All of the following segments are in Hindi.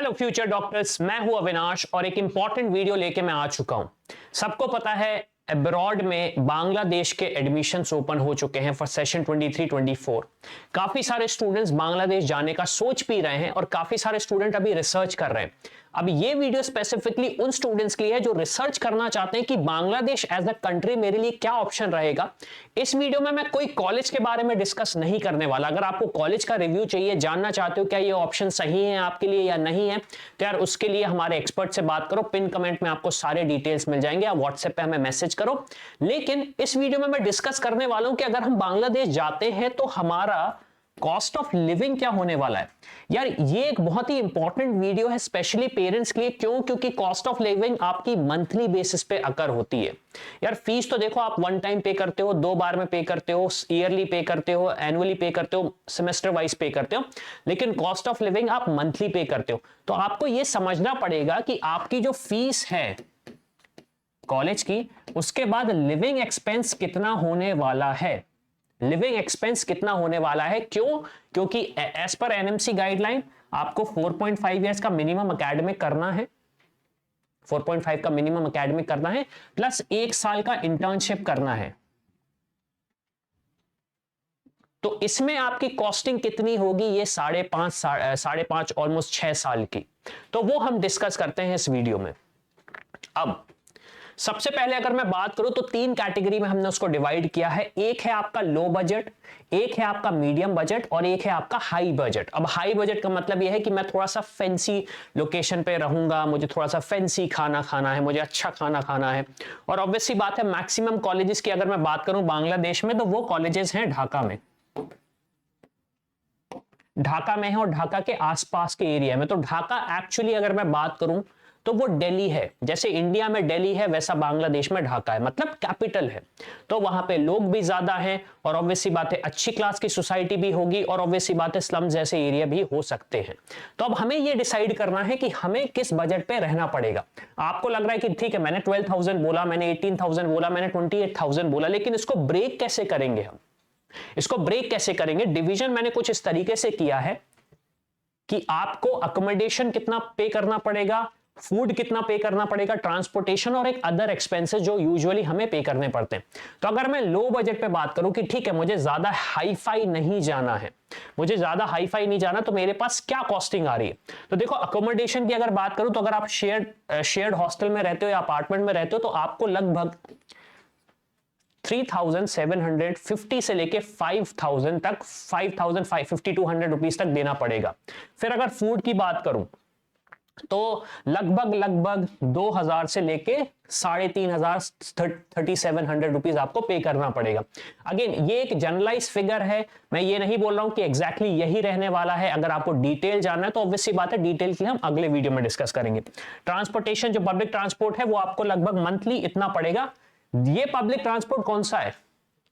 हेलो फ्यूचर डॉक्टर्स, मैं हूं अविनाश और एक इंपॉर्टेंट वीडियो लेके मैं आ चुका हूं। सबको पता है अब्रॉड में बांग्लादेश के एडमिशंस ओपन हो चुके हैं फॉर सेशन 23-24। काफी सारे स्टूडेंट्स बांग्लादेश जाने का सोच भी रहे हैं और काफी सारे स्टूडेंट अभी रिसर्च कर रहे हैं। अब ये वीडियो स्पेसिफिकली उन स्टूडेंट्स के लिए है जो रिसर्च करना चाहते हैं कि बांग्लादेश एज अ कंट्री मेरे लिए क्या ऑप्शन रहेगा। इस वीडियो में मैं कोई कॉलेज के बारे में डिस्कस नहीं करने वाला। अगर आपको कॉलेज का रिव्यू चाहिए, जानना चाहते हो क्या ये ऑप्शन सही है आपके लिए या नहीं है, तो यार उसके लिए हमारे एक्सपर्ट से बात करो। पिन कमेंट में आपको सारे डिटेल्स मिल जाएंगे, आप व्हाट्सएप पे हमें मैसेज करो। लेकिन इस वीडियो में मैं डिस्कस करने वाला हूं कि अगर हम बांग्लादेश जाते हैं तो हमारा कॉस्ट ऑफ लिविंग क्या होने वाला है। यार ये एक बहुत ही इंपॉर्टेंट वीडियो है स्पेशली पेरेंट्स के लिए। क्योंकि कॉस्ट ऑफ लिविंग आपकी मंथली बेसिस पे अकर होती है। यार फीस तो देखो आप वन टाइम पे करते हो, 2 बार में पे करते हो, ईयरली पे करते हो, एनुअली पे करते हो, सेमेस्टर वाइज पे करते हो, लेकिन कॉस्ट ऑफ लिविंग आप मंथली पे करते हो। तो आपको यह समझना पड़ेगा कि आपकी जो फीस है कॉलेज की, उसके बाद लिविंग एक्सपेंस कितना होने वाला है। लिविंग एक्सपेंस कितना होने वाला है, क्यों? क्योंकि एज पर एनएमसी गाइडलाइन आपको 4.5 इयर्स का मिनिमम एकेडमिक करना है, 4.5 का मिनिमम एकेडमिक करना है, प्लस 1 साल का इंटर्नशिप करना है। तो इसमें आपकी कॉस्टिंग कितनी होगी, ये 5.5 ऑलमोस्ट 6 साल की। तो वो हम डिस्कस करते हैं इस वीडियो में। अब सबसे पहले अगर मैं बात करूं तो 3 कैटेगरी में हमने उसको डिवाइड किया है। एक है आपका लो बजट, एक है आपका मीडियम बजट और एक है आपका हाई बजट। अब हाई बजट का मतलब यह है कि मैं थोड़ा सा फैंसी लोकेशन पे रहूंगा, मुझे थोड़ा सा फैंसी खाना खाना है, मुझे अच्छा खाना खाना है। और ऑब्वियसली बात है मैक्सिमम कॉलेजेस की अगर मैं बात करूं बांग्लादेश में, तो वो कॉलेजेस हैं ढाका में, ढाका में है और ढाका के आसपास के एरिया में। तो ढाका एक्चुअली अगर मैं बात करूं तो वो दिल्ली है। जैसे इंडिया में दिल्ली है वैसा बांग्लादेश में ढाका है, मतलब कैपिटल है। तो वहां पे लोग भी ज्यादा हैं और ऑब्वियसली बात है अच्छी क्लास की सोसाइटी भी होगी और ऑब्वियसली बात है स्लम जैसे एरिया भी हो सकते हैं। तो अब हमें ये डिसाइड करना है कि हमें किस बजट पे रहना पड़ेगा। आपको लग रहा है कि ठीक है मैंने 12,000 बोला, मैंने 18,000 बोला, मैंने 28,000 बोला, लेकिन इसको ब्रेक कैसे करेंगे हम? इसको ब्रेक कैसे करेंगे? डिवीजन मैंने कुछ इस तरीके से किया है कि आपको अकोमोडेशन कितना पे करना पड़ेगा, फूड कितना पे करना पड़ेगा, ट्रांसपोर्टेशन और एक अदर एक्सपेंसेस जो यूजुअली हमें पे करने पड़ते हैं। तो अगर मैं लो बजट पे बात करूं कि ठीक है मुझे ज्यादा हाईफाई नहीं जाना है, मुझे ज्यादा हाईफाई नहीं जाना, तो मेरे पास क्या कॉस्टिंग आ रही है। तो देखो अकोमोडेशन की अगर बात करूं तो अगर आप शेयर्ड हॉस्टल में रहते हो या अपार्टमेंट में रहते हो तो आपको लगभग 3,750 से लेके 5,000 तक, 5,550-200 रुपीज तक देना पड़ेगा। फिर अगर फूड की बात करूं तो लगभग 2,000 से लेके 3,500, 3,700 रुपीज आपको पे करना पड़ेगा। अगेन ये एक जनरलाइज फिगर है, मैं ये नहीं बोल रहा हूं कि एग्जैक्टली यही रहने वाला है। अगर आपको डिटेल जानना है तो ऑब्वियसली बात है डिटेल के लिए हम अगले वीडियो में डिस्कस करेंगे। ट्रांसपोर्टेशन जो पब्लिक ट्रांसपोर्ट है वो आपको लगभग मंथली इतना पड़ेगा। ये पब्लिक ट्रांसपोर्ट कौन सा है?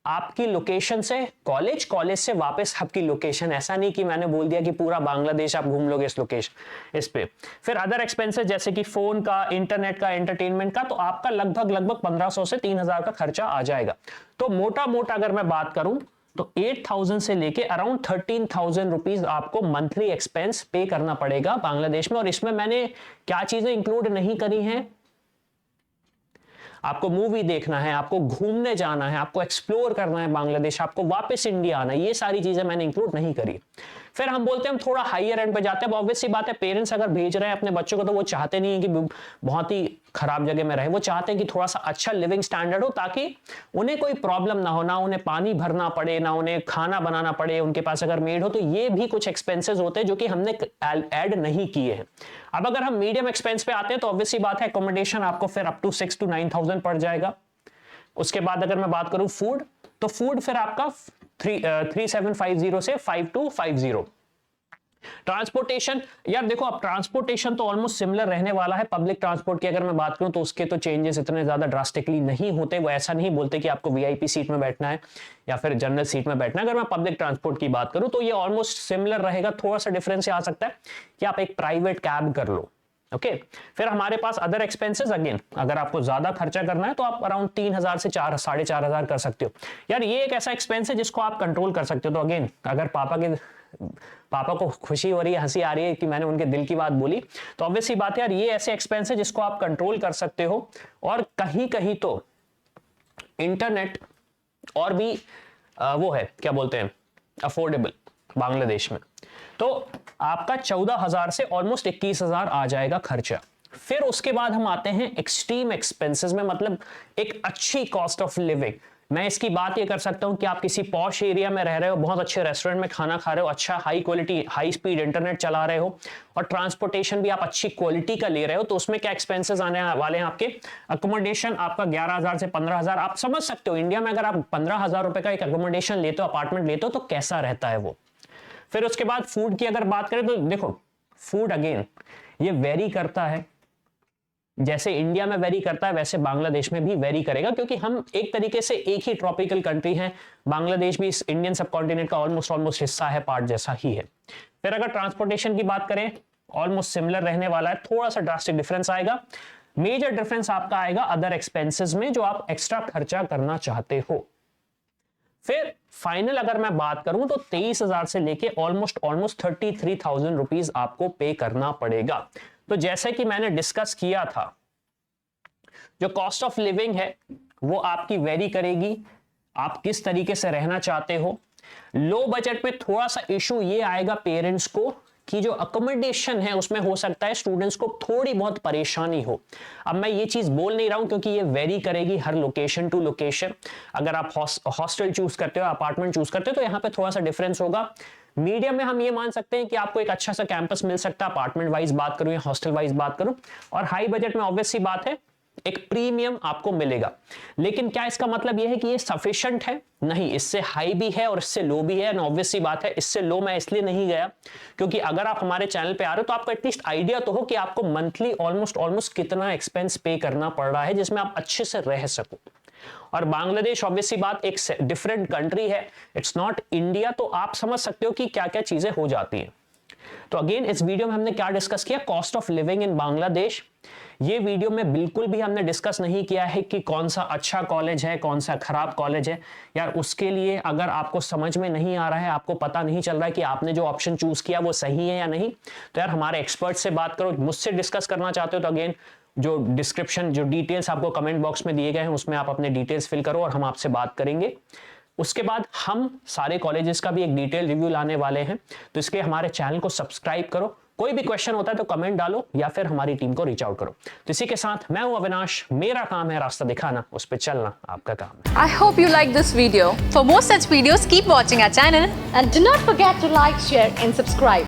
आपकी लोकेशन से कॉलेज, कॉलेज से वापस आपकी लोकेशन। ऐसा नहीं कि मैंने बोल दिया कि पूरा बांग्लादेश आप घूम लोगे इस लोकेशन, इस पे। फिर अदर एक्सपेंसेस जैसे कि फोन का, इंटरनेट का, एंटरटेनमेंट का, तो आपका लगभग 1,500 से 3,000 का खर्चा आ जाएगा। तो मोटा मोटा अगर मैं बात करूं तो 8,000 से लेके अराउंड 13,000 रुपीज आपको मंथली एक्सपेंस पे करना पड़ेगा बांग्लादेश में। और इसमें मैंने क्या चीजें इंक्लूड नहीं करी हैं, आपको मूवी देखना है, आपको घूमने जाना है, आपको एक्सप्लोर करना है बांग्लादेश, आपको वापस इंडिया आना है, ये सारी चीजें मैंने इंक्लूड नहीं करी। फिर हम बोलते हैं हम थोड़ा हाईयर एंड पे जाते हैं। ऑब्वियसली बात है पेरेंट्स अगर भेज रहे हैं अपने बच्चों को तो वो चाहते नहीं है कि बहुत ही खराब जगह में रहे, वो चाहते हैं कि थोड़ा सा अच्छा लिविंग स्टैंडर्ड हो ताकि उन्हें कोई प्रॉब्लम ना हो, ना उन्हें पानी भरना पड़े, ना उन्हें खाना बनाना पड़े, उनके पास अगर मेड हो। तो ये भी कुछ एक्सपेंसेस होते हैं जो कि हमने ऐड नहीं किए हैं। अब अगर हम मीडियम एक्सपेंस पे आते हैं तो ऑब्वियसली बात है अकोमोडेशन आपको फिर अप टू 6,000 to 9,000 पड़ जाएगा। उसके बाद अगर मैं बात करूं फूड, तो फूड फिर आपका 3,750 से 5,250। ट्रांसपोर्टेशन, यार देखो अब ट्रांसपोर्टेशन तो ऑलमोस्ट सिमिलर रहने वाला है। पब्लिक ट्रांसपोर्ट की अगर मैं बात करूं तो उसके तो चेंजेस इतने ज्यादा ड्रास्टिकली नहीं होते। वो ऐसा नहीं बोलते कि आपको वीआईपी सीट में बैठना है या फिर जनरल सीट में बैठना है। अगर मैं पब्लिक ट्रांसपोर्ट की बात करूं तो ये ऑलमोस्ट सिमिलर रहेगा। थोड़ा सा डिफरेंस आ सकता है कि आप एक प्राइवेट कैब कर लो। ओके फिर हमारे पास अदर एक्सपेंसेस, अगेन अगर आपको ज्यादा खर्चा करना है तो आप अराउंड 3,000 से 4,500 कर सकते हो। यार ये एक ऐसा एक्सपेंस है जिसको आप कंट्रोल कर सकते हो। तो अगेन अगर पापा के पापा को खुशी हो रही है, हंसी आ रही है कि मैंने उनके दिल की बात बोली। तो ऑब्वियसली बात है यार, ये ऐसे एक्सपेंस है जिसको आप कंट्रोल कर सकते हो। और कहीं कहीं तो इंटरनेट और भी वो है, क्या बोलते हैं, अफोर्डेबल बांग्लादेश में। तो आपका 14,000 से ऑलमोस्ट 21,000 आ जाएगा खर्चा। फिर उसके बाद हम आते हैं एक्सट्रीम एक्सपेंसेस में, मतलब एक अच्छी कॉस्ट ऑफ लिविंग। मैं इसकी बात ये कर सकता हूं कि आप किसी पॉश एरिया में रह रहे हो, बहुत अच्छे रेस्टोरेंट में खाना खा रहे हो, अच्छा high quality high speed internet चला रहे हो, और ट्रांसपोर्टेशन भी आप अच्छी क्वालिटी का ले रहे हो। तो उसमें क्या एक्सपेंसेस आने वाले हैं आपके? अकोमोडेशन आपका 11,000 से 15,000। आप समझ सकते हो इंडिया में अगर आप 15,000 रुपए का एक अकोमोडेशन लेते हो, अपार्टमेंट लेते हो, तो कैसा रहता है वो। फिर उसके बाद फूड की अगर बात करें तो देखो, फूड अगेन ये वेरी करता है, जैसे इंडिया में वेरी करता है वैसे बांग्लादेश में भी वेरी करेगा, क्योंकि हम एक तरीके से एक ही ट्रॉपिकल कंट्री हैं। बांग्लादेश भी इस इंडियन सबकॉन्टिनेंट का ऑलमोस्ट हिस्सा है, पार्ट जैसा ही है। फिर अगर ट्रांसपोर्टेशन की बात करें, ऑलमोस्ट सिमिलर रहने वाला है, थोड़ा सा ड्रास्टिक डिफरेंस आएगा। मेजर डिफरेंस आपका आएगा अदर एक्सपेंसेस में, जो आप एक्स्ट्रा खर्चा करना चाहते हो। फिर फाइनल अगर मैं बात करूं तो 23,000 से लेके ऑलमोस्ट 33,000 रुपीज आपको पे करना पड़ेगा। तो जैसे कि मैंने डिस्कस किया था, जो कॉस्ट ऑफ लिविंग है वो आपकी वेरी करेगी, आप किस तरीके से रहना चाहते हो। लो बजट में थोड़ा सा इशू ये आएगा पेरेंट्स को कि जो अकोमोडेशन है उसमें हो सकता है स्टूडेंट्स को थोड़ी बहुत परेशानी हो। अब मैं ये चीज बोल नहीं रहा हूं क्योंकि ये वेरी करेगी हर लोकेशन टू लोकेशन। अगर आप हॉस्टल चूज करते हो, अपार्टमेंट चूज करते हो, तो यहाँ पे थोड़ा सा डिफरेंस होगा। मीडियम में हम ये मान सकते हैं कि आपको एक अच्छा सा कैंपस मिल सकता है, अपार्टमेंट वाइज बात करूं या हॉस्टल वाइज बात करूं। और हाई बजट में ऑब्वियस सी बात है एक प्रीमियम आपको मिलेगा। लेकिन क्या इसका मतलब यह है कि ये सफिशिएंट है? नहीं, इससे हाई भी है और इससे लो भी है। एंड ऑब्वियस सी बात है, इससे लो मैं इसलिए नहीं गया क्योंकि अगर आप हमारे चैनल पे आ रहे हो तो आपको एटलीस्ट आइडिया तो हो कि आपको मंथली ऑलमोस्ट कितना एक्सपेंस पे करना पड़ रहा है जिसमें आप अच्छे से रह सको। और बांग्लादेश ऑब्वियसली बात एक डिफरेंट कंट्री है, इट्स नॉट इंडिया। तो आप समझ सकते हो कि क्या क्या चीजें हो जाती हैं। तो अगेन इस वीडियो में हमने क्या डिस्कस किया? Cost of living in Bangladesh. ये वीडियो में बिल्कुल भी हमने डिस्कस नहीं किया है कि कौन सा अच्छा कॉलेज है, कौन सा खराब कॉलेज है। यार उसके लिए अगर आपको समझ में नहीं आ रहा है, आपको पता नहीं चल रहा है कि आपने जो ऑप्शन चूज किया वो सही है या नहीं, तो यार हमारे एक्सपर्ट से बात करो। मुझसे डिस्कस करना चाहते हो तो अगेन जो डिस्क्रिप्शन, जो डिटेल्स आपको कमेंट बॉक्स में दिए गए हैं उसमें आप अपने डिटेल्स फिल करो और हम आपसे बात करेंगे। उसके बाद हम सारे कॉलेजेस का भी एक डिटेल रिव्यू लाने वाले हैं, तो इसके हमारे चैनल को सब्सक्राइब करो। कोई भी क्वेश्चन होता है तो कमेंट डालो या फिर हमारी टीम को रीच आउट करो। तो इसी के साथ मैं हूं अविनाश, मेरा काम है रास्ता दिखाना, उस पर चलना आपका काम है। I hope you like this video. For more such videos, keep watching our channel and do not forget to like, share and subscribe.